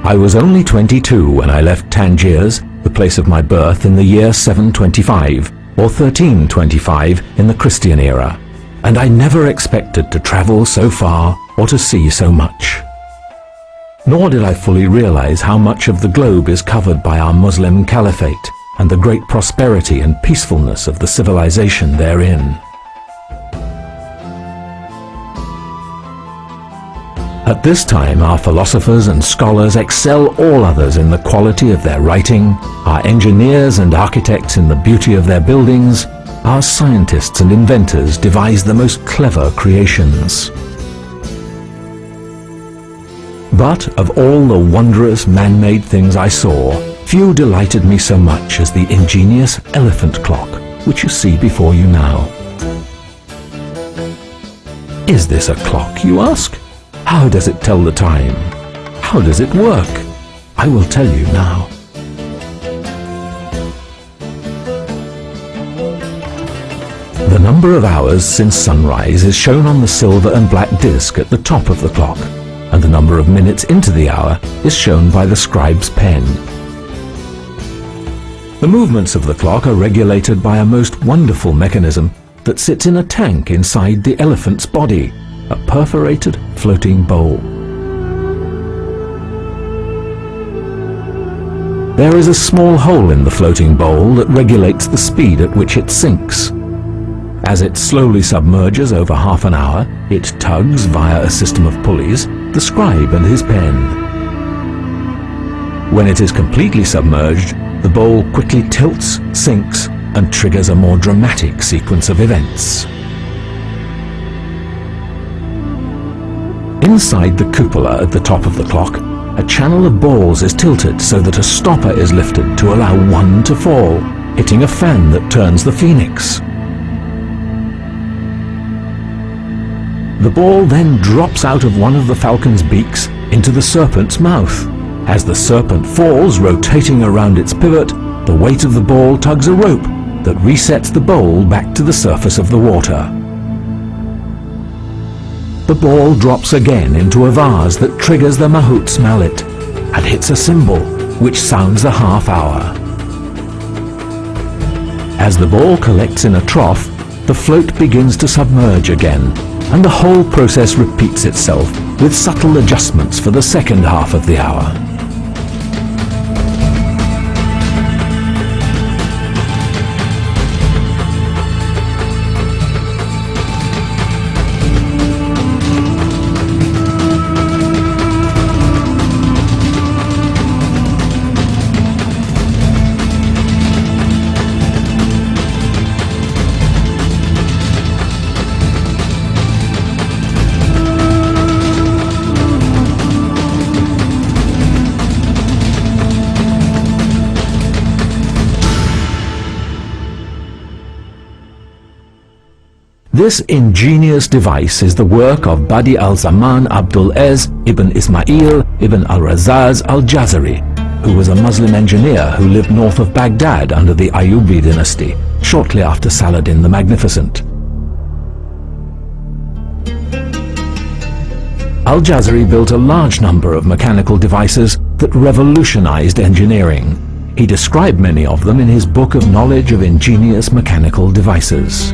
I was only 22 when I left Tangiers, the place of my birth, in the year 725, or 1325 in the Christian era, and I never expected to travel so far or to see so much. Nor did I fully realize how much of the globe is covered by our Muslim caliphate and the great prosperity and peacefulness of the civilization therein. At this time, our philosophers and scholars excel all others in the quality of their writing, our engineers and architects in the beauty of their buildings, our scientists and inventors devise the most clever creations. But of all the wondrous man-made things I saw, few delighted me so much as the ingenious elephant clock, which you see before you now. Is this a clock, you ask? How does it tell the time? How does it work? I will tell you now. The number of hours since sunrise is shown on the silver and black disc at the top of the clock, and the number of minutes into the hour is shown by the scribe's pen. The movements of the clock are regulated by a most wonderful mechanism that sits in a tank inside the elephant's body, a perforated floating bowl. There is a small hole in the floating bowl that regulates the speed at which it sinks. As it slowly submerges over half an hour, it tugs via a system of pulleys the scribe and his pen. When it is completely submerged, the bowl quickly tilts, sinks, and triggers a more dramatic sequence of events. Inside the cupola at the top of the clock, a channel of balls is tilted so that a stopper is lifted to allow one to fall, hitting a fan that turns the phoenix. The ball then drops out of one of the falcon's beaks into the serpent's mouth. As the serpent falls, rotating around its pivot, the weight of the ball tugs a rope that resets the bowl back to the surface of the water. The ball drops again into a vase that triggers the mahout's mallet and hits a cymbal, which sounds the half hour. As the ball collects in a trough, the float begins to submerge again, and the whole process repeats itself with subtle adjustments for the second half of the hour. This ingenious device is the work of Badi al-Zaman Abdul Ez ibn Ismail ibn al-Razaz al-Jazari, who was a Muslim engineer who lived north of Baghdad under the Ayyubi dynasty, shortly after Saladin the Magnificent. Al-Jazari built a large number of mechanical devices that revolutionized engineering. He described many of them in his book of knowledge of ingenious mechanical devices.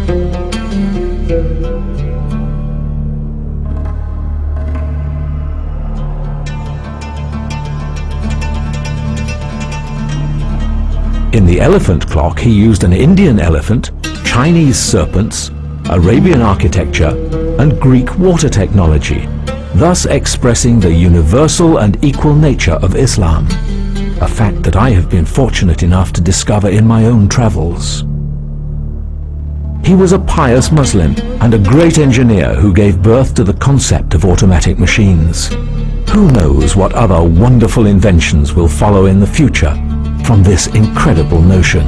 In the elephant clock, he used an Indian elephant, Chinese serpents, Arabian architecture, and Greek water technology, thus expressing the universal and equal nature of Islam, a fact that I have been fortunate enough to discover in my own travels. He was a pious Muslim and a great engineer who gave birth to the concept of automatic machines. Who knows what other wonderful inventions will follow in the future from this incredible notion?